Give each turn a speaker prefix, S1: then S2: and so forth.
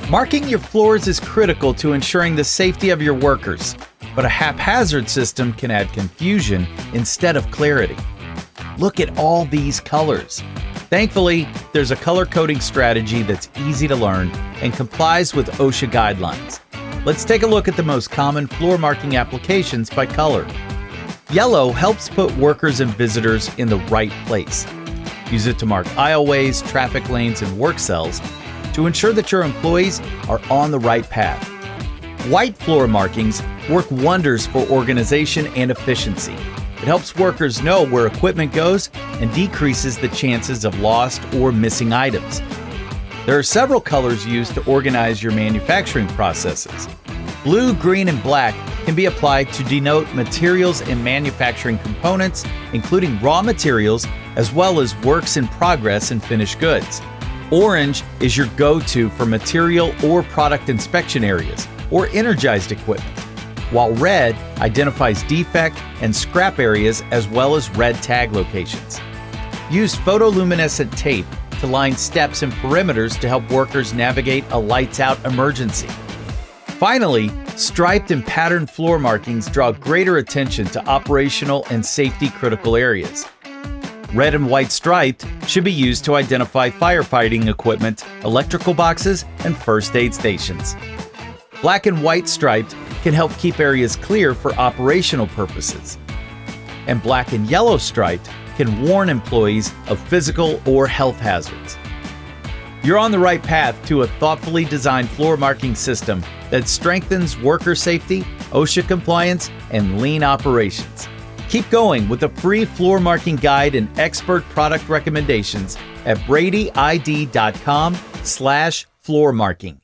S1: Marking your floors is critical to ensuring the safety of your workers, but a haphazard system can add confusion instead of clarity. Look at all these colors. Thankfully, there's a color coding strategy that's easy to learn and complies with OSHA guidelines. Let's take a look at the most common floor marking applications by color. Yellow helps put workers and visitors in the right place. Use it to mark aisleways, traffic lanes, and work cells to ensure that your employees are on the right path. White floor markings work wonders for organization and efficiency. It helps workers know where equipment goes and decreases the chances of lost or missing items. There are several colors used to organize your manufacturing processes. Blue, green, and black can be applied to denote materials and manufacturing components, including raw materials, as well as works in progress and finished goods. Orange is your go-to for material or product inspection areas, or energized equipment, while red identifies defect and scrap areas as well as red tag locations. Use photoluminescent tape to line steps and perimeters to help workers navigate a lights-out emergency. Finally, striped and patterned floor markings draw greater attention to operational and safety-critical areas. Red and white striped should be used to identify firefighting equipment, electrical boxes, and first aid stations. Black and white striped can help keep areas clear for operational purposes. And black and yellow striped can warn employees of physical or health hazards. You're on the right path to a thoughtfully designed floor marking system that strengthens worker safety, OSHA compliance, and lean operations. Keep going with a free floor marking guide and expert product recommendations at bradyid.com/floor marking.